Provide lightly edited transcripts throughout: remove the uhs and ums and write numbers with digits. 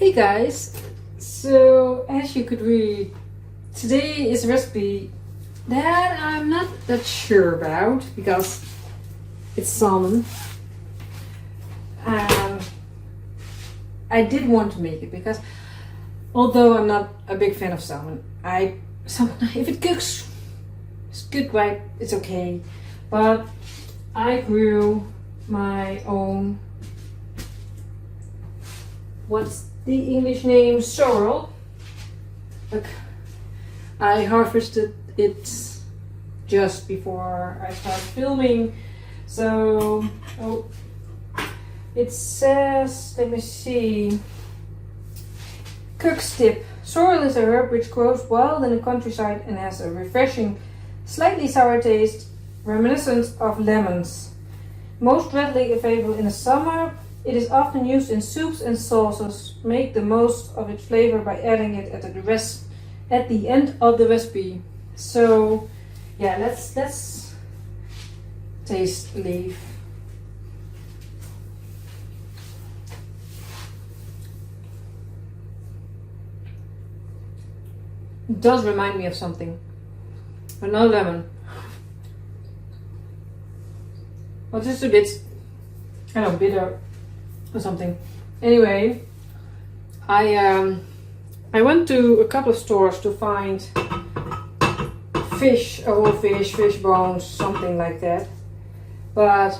Hey guys, so as you could read, today is a recipe that I'm not that sure about because it's salmon, and I did want to make it because although I'm not a big fan of salmon, if it cooks, it's good, right? It's okay, but I grew my own, what's the English name? Sorrel. Look, I harvested it just before I started filming. So, it says, let me see, cook's tip. Sorrel is a herb which grows wild in the countryside and has a refreshing, slightly sour taste, reminiscent of lemons. Most readily available in the summer, it is often used in soups and sauces. Make the most of its flavor by adding it at the end of the recipe. So, yeah, let's taste leaf. It does remind me of something, but no lemon. Well, just a bit, I don't know, bitter or something. Anyway, I went to a couple of stores to find fish, a whole fish bones, something like that, but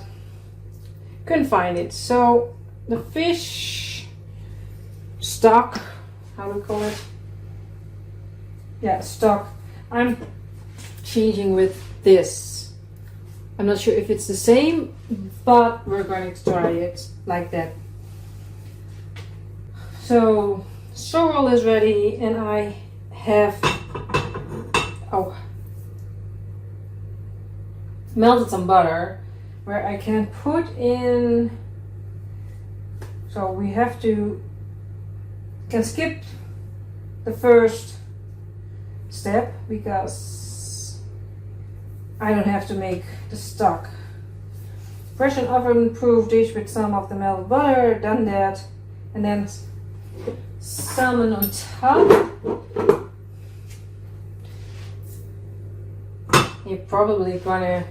couldn't find it. So the fish stock, how do we call it? Yeah, stock. I'm changing with this. I'm not sure if it's the same, but we're going to try it like that. So, sorrel is ready, and I have melted some butter where I can put in. So we can skip the first step because I don't have to make the stock. Fresh and oven-proof dish with some of the melted butter, done that, and then salmon on top. You're probably gonna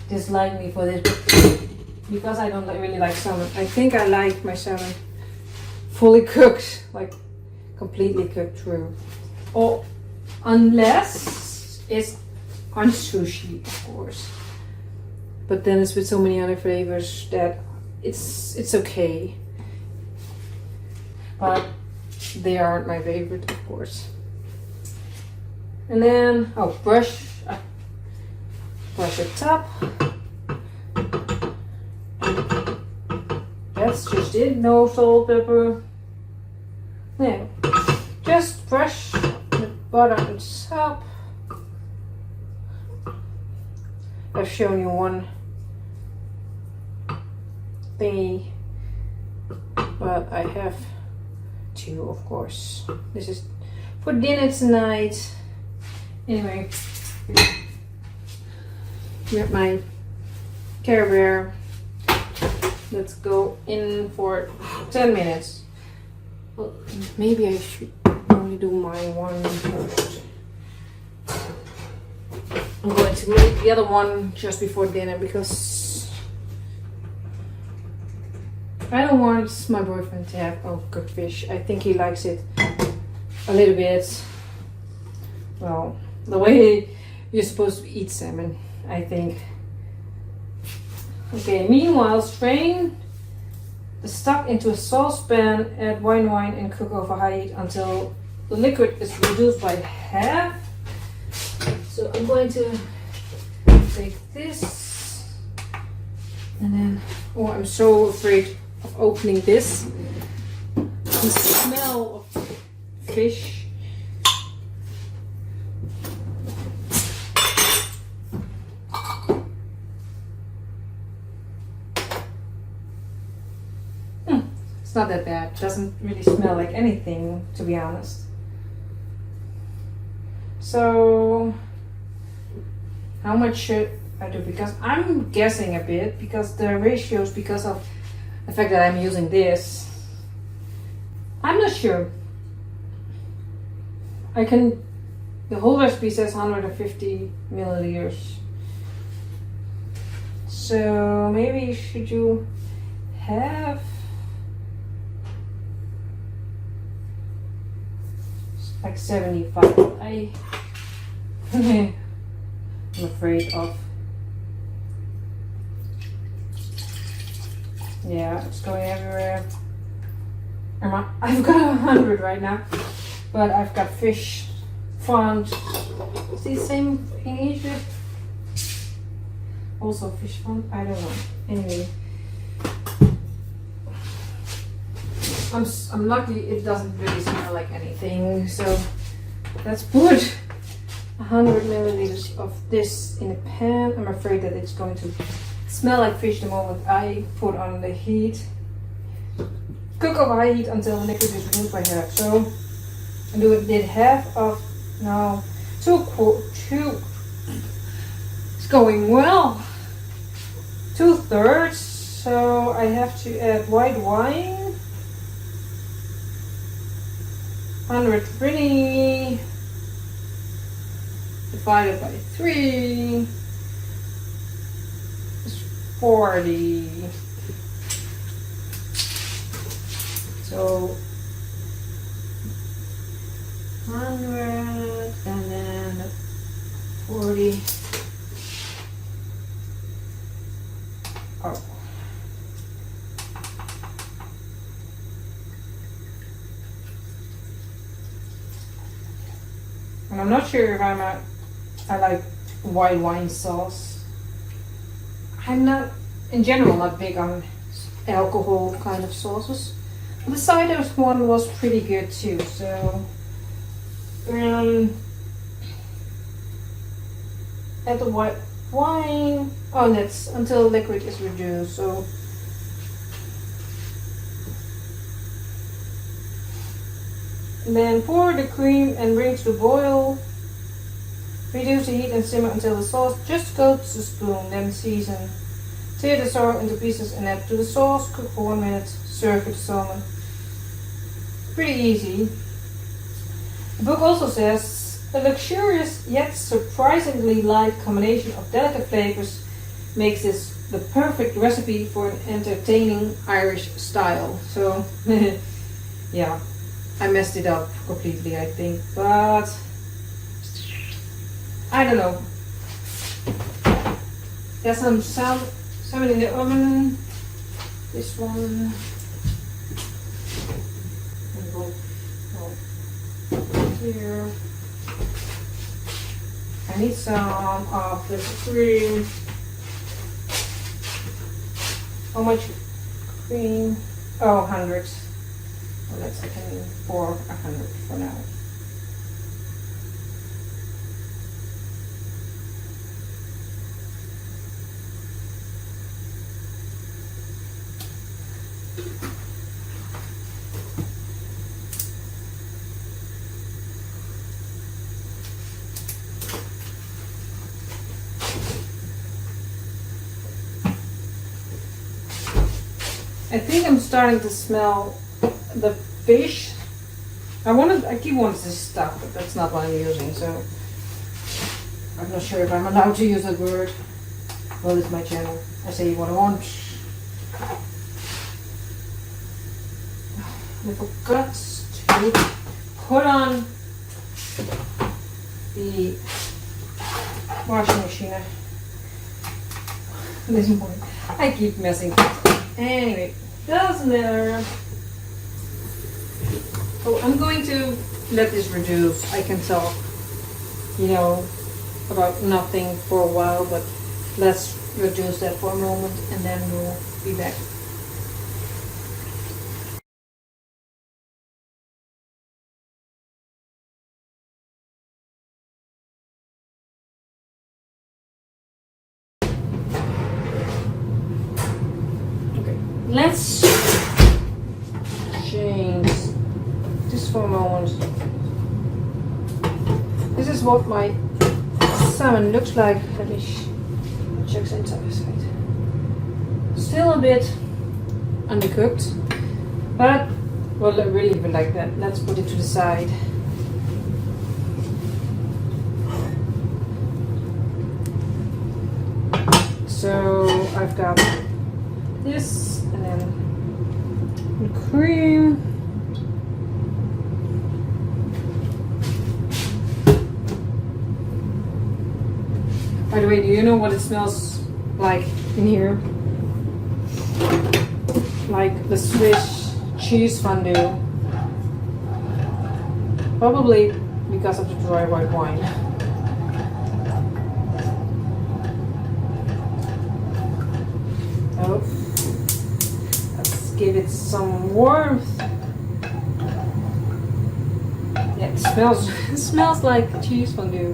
dislike me for this because I don't really like salmon. I think I like my salmon fully cooked, like completely cooked through, or unless it's on sushi, of course, but then it's with so many other flavors that it's okay, but they aren't my favorite, of course. And then brush the top. That's just it. No salt, pepper. No, just brush the butter on top. I've shown you one thingy, but I have two, of course. This is for dinner tonight. Anyway, get my Care Bear. Let's go in for 10 minutes. Well, maybe I should only do my one first. I'm going to make the other one just before dinner because I don't want my boyfriend to have cooked fish. I think he likes it a little bit, well, the way you're supposed to eat salmon, I think. Okay, meanwhile, strain the stock into a saucepan, add white wine and cook over high heat until the liquid is reduced by half. So I'm going to take this and then, I'm so afraid of opening this. The smell of fish. It's not that bad. It doesn't really smell like anything, to be honest. So how much should I do? Because I'm guessing a bit because the ratios, because of the fact that I'm using this, I'm not sure. The whole recipe says 150 milliliters. So maybe should you have like 75? I'm afraid of. Yeah, it's going everywhere. I've got 100 right now, but I've got fish fond. Is the same in Egypt? Also fish fond? I don't know. Anyway, I'm lucky it doesn't really smell like anything. So let's put 100 milliliters of this in a pan. I'm afraid that it's going to smell like fish the moment I put on the heat. Cook over high heat until the liquid is removed by half. So I did half of now two. It's going well. 2/3. So I have to add white wine. 120 divided by 3 is 40. So 100 and then 40. Oh. And I'm not sure if I like white wine sauce. I'm not, in general, not big on alcohol kind of sauces. The cider one was pretty good too, so add the white wine. Oh, that's until liquid is reduced. So and then pour the cream and bring to the boil. Reduce the heat and simmer until the sauce just coats the spoon. Then season. Tear the sorrel into pieces and add to the sauce. Cook for 1 minute. Serve with salmon. Pretty easy. The book also says a luxurious yet surprisingly light combination of delicate flavors makes this the perfect recipe for an entertaining Irish style. So yeah, I messed it up completely, I think, but I don't know. There's some salmon in the oven. This one. Here. I need some of the cream. How much cream? Oh, 100. Well, I can pour 100 for now. I think I'm starting to smell the fish. I keep wanting this stuff, but that's not what I'm using, so I'm not sure if I'm allowed to use that word. Well, it's my channel. I say what I want. I forgot to put on the washing machine this morning. I keep messing with it. Anyway, doesn't matter. So I'm going to let this reduce. I can talk, about nothing for a while, but let's reduce that for a moment and then we'll be back. Okay, let's change this for a moment. This is what my salmon looks like. Let me check the entire side. Still a bit undercooked, but Well, I really would like that. Let's put it to the side. So I've got this and then the cream. By the way, do you know what it smells like in here? Like the Swiss cheese fondue. Probably because of the dry white wine. Oh, let's give it some warmth. Yeah, it smells like cheese fondue.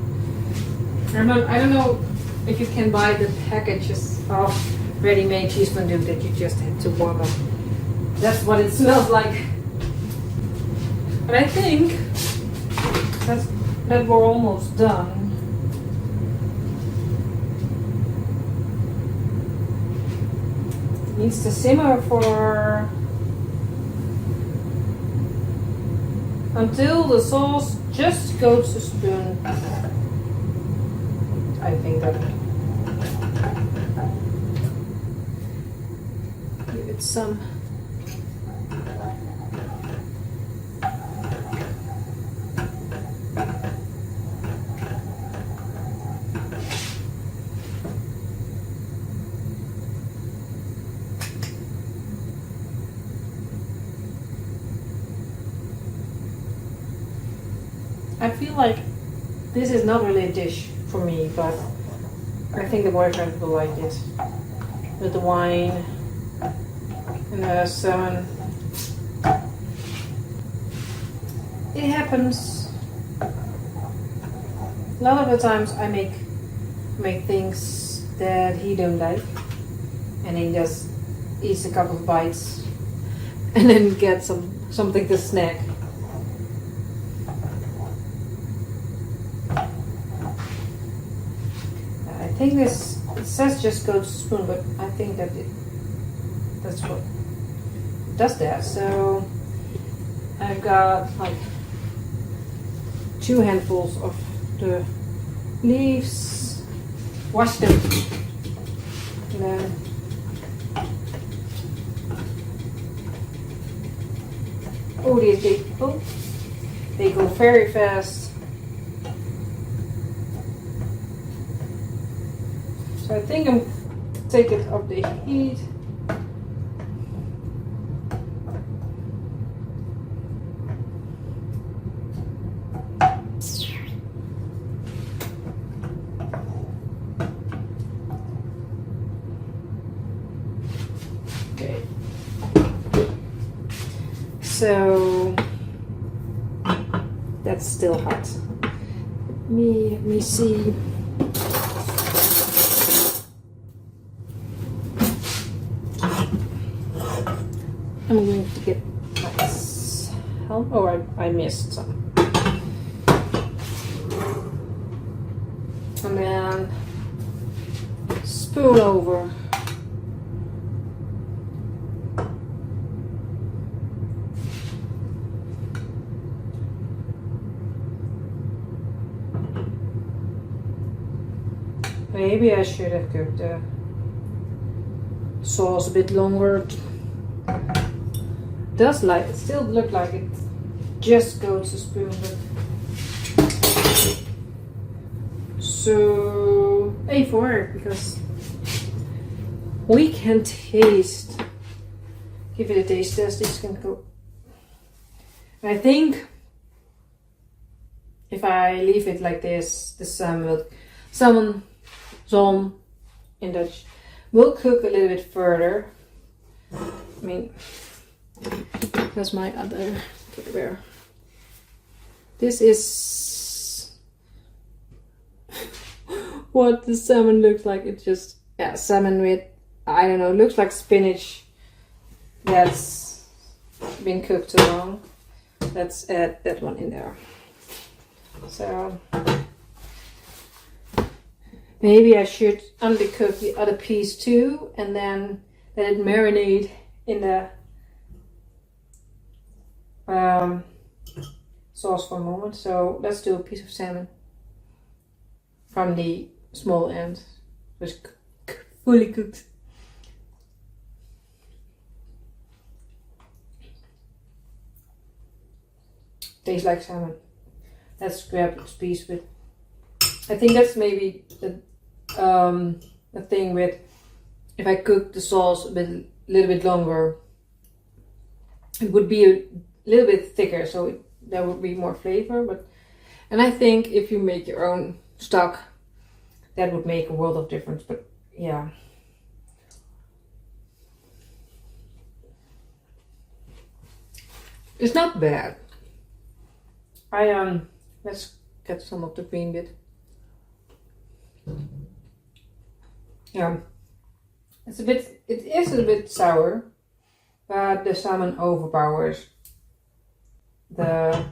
I don't know if you can buy the packages of ready-made cheese fondue that you just had to warm up. That's what it smells like. But I think that we're almost done. It needs to simmer for until the sauce just goes to spoon. I think that give it some. I feel like this is not really a dish for me, but I think the boyfriend will like it. With the wine and the salmon. It happens. A lot of the times I make things that he don't like, and he just eats a couple of bites and then gets something to snack. I think it says just go to spoon, but I think that's what does that. So I've got like 2 handfuls of the leaves, wash them, and then these they go very fast. So I think I'm take it off the heat. Okay. So that's still hot. Let me see. I'm going to get my help. Oh, I missed some. And then spoon over. Maybe I should have cooked the sauce a bit longer. It still look like it just goes to spoon, but so A4 because we can taste. Give it a taste test. This can go. I think if I leave it like this, the salmon in Dutch will cook a little bit further. I mean. That's my other Tupperware. This is what the salmon looks like. It's just salmon with, I don't know, looks like spinach that's been cooked too long. Let's add that one in there. So maybe I should undercook the other piece too and then let it marinate in the sauce for a moment. So let's do a piece of salmon from the small end. It's fully cooked. Tastes like salmon. Let's grab this piece with. I think that's maybe the thing with if I cook the sauce a little bit longer, it would be a little bit thicker, so there would be more flavor. And I think if you make your own stock, that would make a world of difference. But yeah. It's not bad. Let's get some of the green bit. Yeah, it is a bit sour, but the salmon overpowers the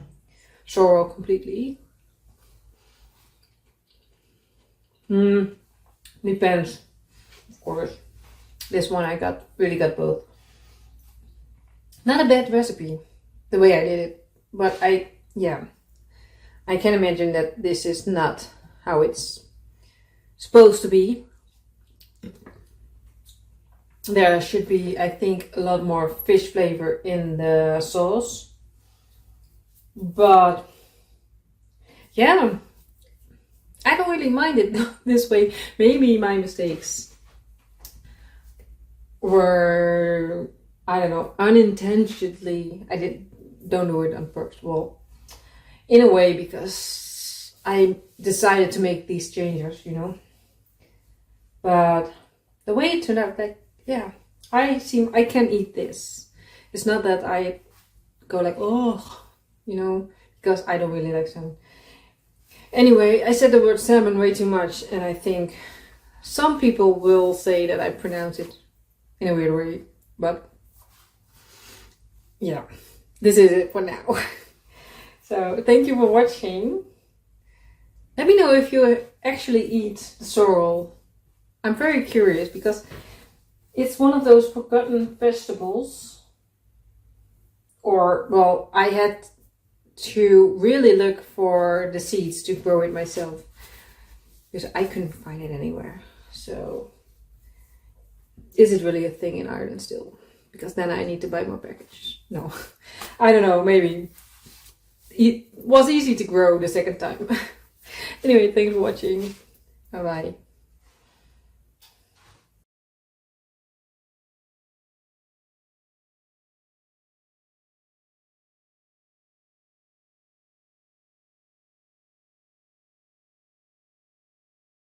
sorrel completely. Depends, of course. This one I really got both. Not a bad recipe, the way I did it, but I can imagine that this is not how it's supposed to be. There should be, I think, a lot more fish flavor in the sauce. But yeah, I don't really mind it this way. Maybe my mistakes were, I don't know, unintentionally. Don't do it on purpose. Well, in a way, because I decided to make these changes, you know. But the way it turned out, like, yeah, I can eat this. It's not that I go like, oh, you know, because I don't really like salmon. Anyway, I said the word salmon way too much, and I think some people will say that I pronounce it in a weird way, but yeah, this is it for now. So thank you for watching. Let me know if you actually eat the sorrel. I'm very curious because it's one of those forgotten vegetables. Or, well, I had to really look for the seeds to grow it myself because I couldn't find it anywhere. So, is it really a thing in Ireland still? Because then I need to buy more packages. No, I don't know, maybe. It was easy to grow the second time. Anyway, thanks for watching. Bye bye.